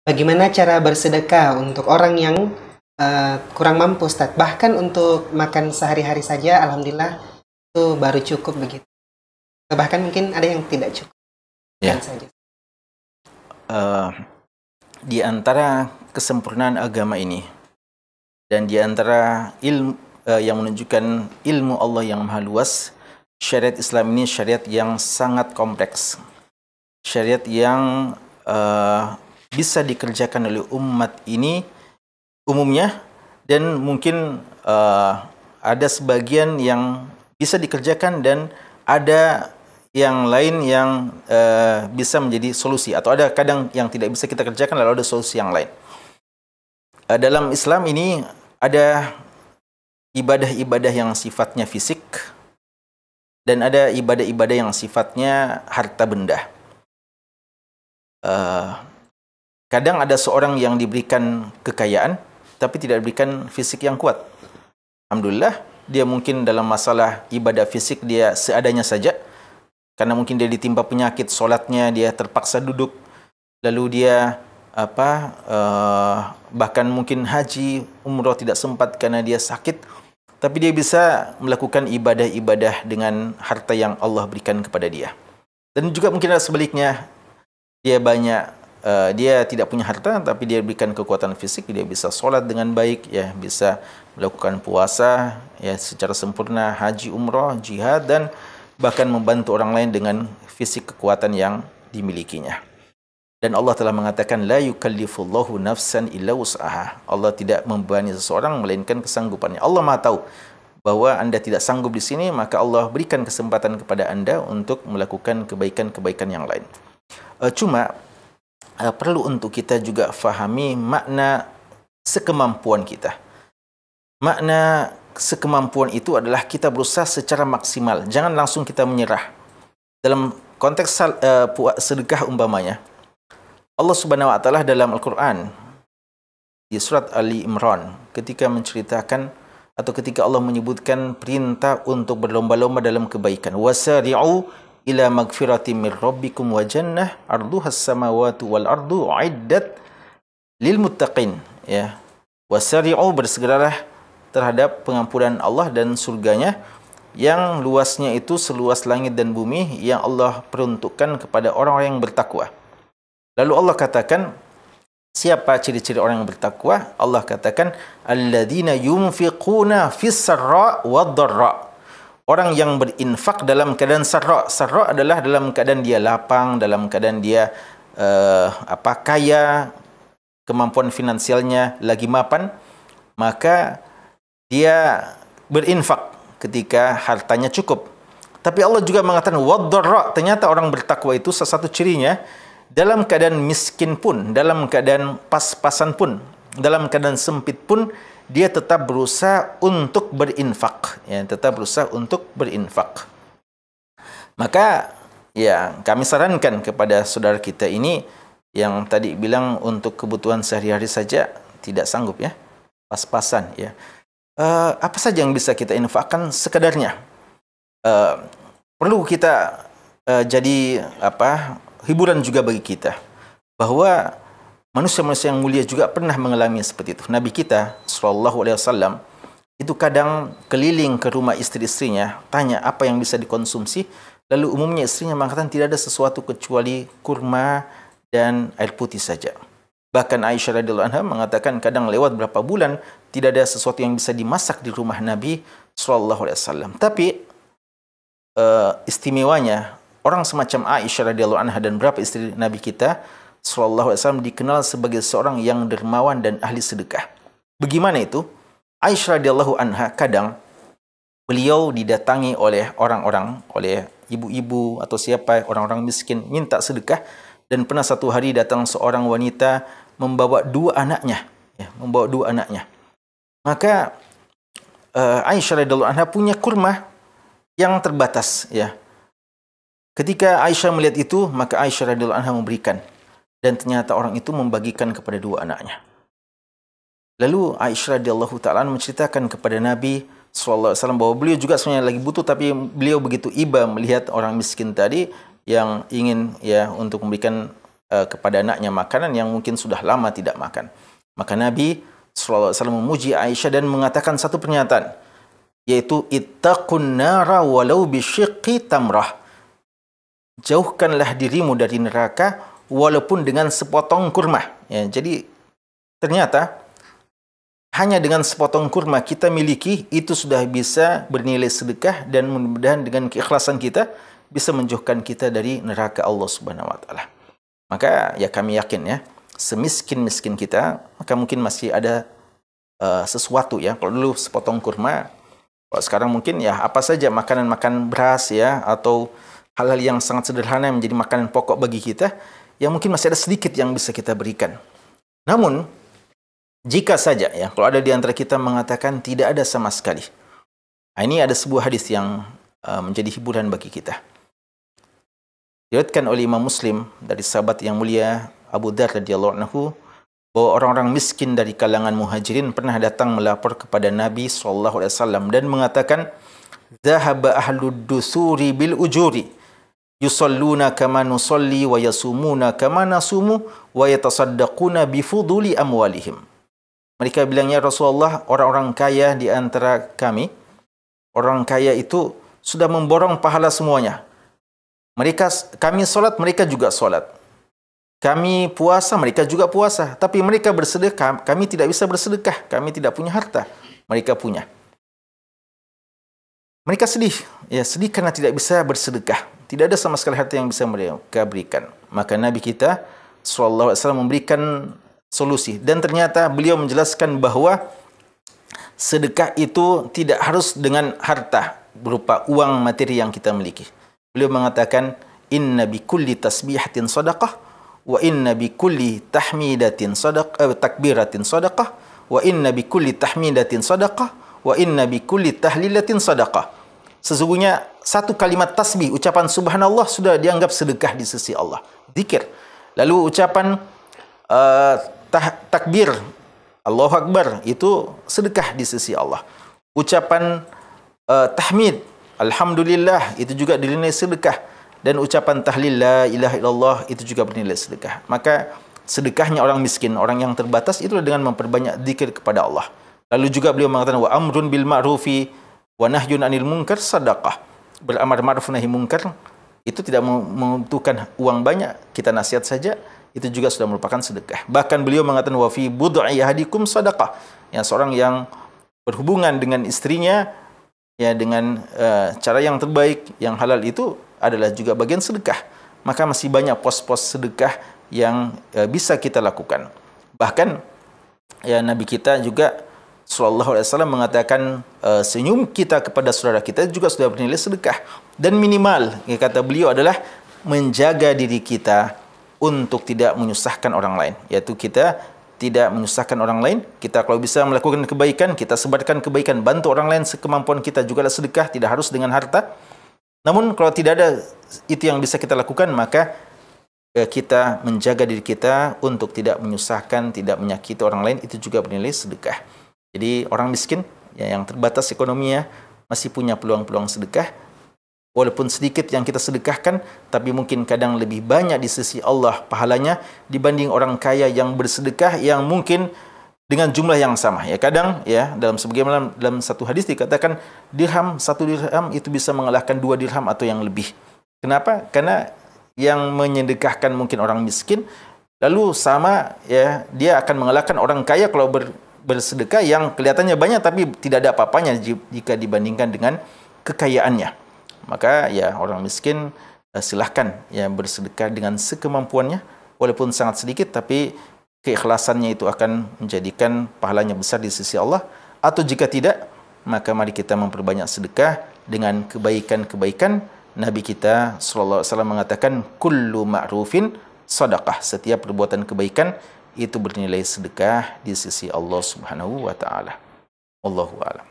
Bagaimana cara bersedekah untuk orang yang kurang mampu, Ustaz? Bahkan untuk makan sehari-hari saja, alhamdulillah itu baru cukup begitu. Bahkan mungkin ada yang tidak cukup. Ya. Saja. Di antara kesempurnaan agama ini dan di antara ilmu yang menunjukkan ilmu Allah yang maha luas, syariat Islam ini syariat yang sangat kompleks. Syariat yang bisa dikerjakan oleh umat ini umumnya, dan mungkin ada sebagian yang bisa dikerjakan dan ada yang lain yang bisa menjadi solusi, atau ada kadang yang tidak bisa kita kerjakan lalu ada solusi yang lain. Dalam Islam ini ada ibadah-ibadah yang sifatnya fisik dan ada ibadah-ibadah yang sifatnya harta benda. Kadang ada seorang yang diberikan kekayaan tapi tidak diberikan fisik yang kuat. Alhamdulillah, dia mungkin dalam masalah ibadah fisik dia seadanya saja, karena mungkin dia ditimpa penyakit, solatnya dia terpaksa duduk, lalu dia bahkan mungkin haji, umrah tidak sempat karena dia sakit, tapi dia bisa melakukan ibadah-ibadah dengan harta yang Allah berikan kepada dia. Dan juga mungkin ada sebaliknya, dia tidak punya harta tapi dia berikan kekuatan fisik, dia bisa solat dengan baik, ya, bisa melakukan puasa ya secara sempurna, haji, umrah, jihad, dan bahkan membantu orang lain dengan fisik kekuatan yang dimilikinya. Dan Allah telah mengatakan la yukallifullahu nafsan illa wus'aha. Allah tidak membebani seseorang melainkan kesanggupannya. Allah Maha tahu bahwa Anda tidak sanggup di sini, maka Allah berikan kesempatan kepada Anda untuk melakukan kebaikan-kebaikan yang lain. Cuma perlu untuk kita juga fahami makna sekemampuan kita. Makna sekemampuan itu adalah kita berusaha secara maksimal. Jangan langsung kita menyerah. Dalam konteks sedekah umpamanya, Allah Subhanahu wa taala dalam Al-Qur'an di surat Ali Imran ketika menceritakan atau ketika Allah menyebutkan perintah untuk berlomba-lomba dalam kebaikan, wasari'u ila magfiratin mir rabbikum wa jannah arduhas samawati wal ardu uiddat lil muttaqin, ya. Wasari'u, bersegeralah terhadap pengampunan Allah dan surganya yang luasnya itu seluas langit dan bumi, yang Allah peruntukkan kepada orang-orang yang bertakwa. Lalu Allah katakan, siapa ciri-ciri orang yang bertakwa? Allah katakan, alladzina yunfiquna fis sarra wad dharra. Orang yang berinfak dalam keadaan sarra. Sarra adalah dalam keadaan dia lapang, dalam keadaan dia kaya, kemampuan finansialnya lagi mapan, maka dia berinfak ketika hartanya cukup. Tapi Allah juga mengatakan wad dharra. Ternyata orang bertakwa itu salah satu cirinya, dalam keadaan miskin pun, dalam keadaan pas-pasan pun, dalam keadaan sempit pun, dia tetap berusaha untuk berinfak, ya, tetap berusaha untuk berinfak. Maka ya, kami sarankan kepada saudara kita ini yang tadi bilang untuk kebutuhan sehari-hari saja tidak sanggup, ya, pas-pasan, ya. Apa saja yang bisa kita infakkan sekadarnya. Perlu kita jadi hiburan juga bagi kita bahwa manusia-manusia yang mulia juga pernah mengalami seperti itu. Nabi kita SAW itu kadang keliling ke rumah istri-istrinya, tanya apa yang bisa dikonsumsi, lalu umumnya istrinya mengatakan tidak ada sesuatu kecuali kurma dan air putih saja. Bahkan Aisyah radhiyallahu anha mengatakan kadang lewat berapa bulan tidak ada sesuatu yang bisa dimasak di rumah Nabi SAW. Tapi istimewanya, orang semacam Aisyah radhiyallahu anha dan beberapa istri Nabi kita SAW dikenal sebagai seorang yang dermawan dan ahli sedekah. Bagaimana itu? Aisyah radhiyallahu anha kadang beliau didatangi oleh orang-orang, oleh ibu-ibu atau siapa, orang-orang miskin, minta sedekah, dan pernah satu hari datang seorang wanita membawa dua anaknya, ya, Maka Aisyah radhiyallahu anha punya kurma yang terbatas, ya. Ketika Aisyah melihat itu, maka Aisyah radhiyallahu anha memberikan, dan ternyata orang itu membagikan kepada dua anaknya. Lalu Aisyah radhiyallahu ta'ala menceritakan kepada Nabi SAW bahwa beliau juga sebenarnya lagi butuh, tapi beliau begitu iba melihat orang miskin tadi yang ingin, ya, untuk memberikan kepada anaknya makanan yang mungkin sudah lama tidak makan. Maka Nabi SAW memuji Aisyah dan mengatakan satu pernyataan, yaitu ittaqun nara walau bisyiqqi tamrah. Jauhkanlah dirimu dari neraka walaupun dengan sepotong kurma. Ya, jadi ternyata hanya dengan sepotong kurma kita miliki itu sudah bisa bernilai sedekah, dan mudah-mudahan dengan keikhlasan kita bisa menjauhkan kita dari neraka Allah Subhanahu wa taala. Maka ya kami yakin ya, semiskin-miskin kita, maka mungkin masih ada sesuatu ya. Kalau dulu sepotong kurma, kalau sekarang mungkin ya apa saja makanan-makanan beras ya, atau hal-hal yang sangat sederhana yang menjadi makanan pokok bagi kita, yang mungkin masih ada sedikit yang bisa kita berikan. Namun jika saja ya, kalau ada di antara kita mengatakan tidak ada sama sekali, ini ada sebuah hadis yang menjadi hiburan bagi kita. Diriwayatkan oleh Imam Muslim dari sahabat yang mulia Abu Dzar radhiyallahu anhu, bahwa orang-orang miskin dari kalangan muhajirin pernah datang melapor kepada Nabi SAW dan mengatakan, "Dhahaba ahlud dusuri bil ujuri, yusalluna kama nusalli wa yasumuna kama nasumu wa yatasaddaquna bifuduli amwalihim." Mereka bilangnya, Rasulullah, orang-orang kaya di antara kami, orang kaya itu sudah memborong pahala semuanya. Kami solat, mereka juga solat. Kami puasa, mereka juga puasa. Tapi mereka bersedekah, kami tidak bisa bersedekah. Kami tidak punya harta, mereka punya. Mereka sedih. Ya, sedih karena tidak bisa bersedekah. Tidak ada sama sekali harta yang bisa mereka berikan. Maka Nabi kita SAW memberikan solusi. Dan ternyata beliau menjelaskan bahwa sedekah itu tidak harus dengan harta berupa uang materi yang kita miliki. Beliau mengatakan, inna bi kulli tasbihatin sadaqah, wa inna bi kulli tahmidatin sadaqah, takbiratin sadaqah, wa inna bi kulli tahmidatin sadaqah, wa inna bi kulli tahlilatin sadaqah. Sesungguhnya satu kalimat tasbih, ucapan subhanallah, sudah dianggap sedekah di sisi Allah. Zikir. Lalu ucapan takbir, Allahu Akbar, itu sedekah di sisi Allah. Ucapan tahmid, alhamdulillah, itu juga dinilai sedekah. Dan ucapan tahlil la ilaha illallah itu juga bernilai sedekah. Maka sedekahnya orang miskin, orang yang terbatas, itu dengan memperbanyak zikir kepada Allah. Lalu juga beliau mengatakan, wa amrun bil ma'rufi wa nahyun anil munkar sadaqah. Beramar ma'ruf nahi munkar itu tidak membutuhkan uang banyak, kita nasihat saja, itu juga sudah merupakan sedekah. Bahkan beliau mengatakan, wa fi bud'i ahadikum sadaqah. Yang seorang yang berhubungan dengan istrinya ya dengan cara yang terbaik, yang halal, itu adalah juga bagian sedekah. Maka masih banyak pos-pos sedekah yang bisa kita lakukan. Bahkan ya Nabi kita juga sallallahu alaihi wasallam mengatakan senyum kita kepada saudara kita juga sudah bernilai sedekah. Dan minimal, ya, kata beliau, adalah menjaga diri kita untuk tidak menyusahkan orang lain. Yaitu kita tidak menyusahkan orang lain. Kita kalau bisa melakukan kebaikan, kita sebarkan kebaikan, bantu orang lain sekemampuan kita, juga adalah sedekah, tidak harus dengan harta. Namun kalau tidak ada itu yang bisa kita lakukan, maka kita menjaga diri kita untuk tidak menyusahkan, tidak menyakiti orang lain, itu juga bernilai sedekah. Jadi orang miskin ya, yang terbatas ekonominya, masih punya peluang-peluang sedekah. Walaupun sedikit yang kita sedekahkan, tapi mungkin kadang lebih banyak di sisi Allah pahalanya dibanding orang kaya yang bersedekah yang mungkin dengan jumlah yang sama. Ya, kadang ya dalam satu hadis dikatakan satu dirham itu bisa mengalahkan 2 dirham atau yang lebih. Kenapa? Karena yang menyedekahkan mungkin orang miskin, lalu sama ya dia akan mengalahkan orang kaya kalau bersedekah yang kelihatannya banyak tapi tidak ada apa-apanya jika dibandingkan dengan kekayaannya. Maka ya orang miskin silahkan ya bersedekah dengan sekemampuannya, walaupun sangat sedikit, tapi keikhlasannya itu akan menjadikan pahalanya besar di sisi Allah. Atau jika tidak, maka mari kita memperbanyak sedekah dengan kebaikan-kebaikan. Nabi kita sallallahu alaihi wasallam mengatakan, kullu ma'rufin sadaqah. Setiap perbuatan kebaikan itu bernilai sedekah di sisi Allah Subhanahu wa taala. Wallahu a'lam.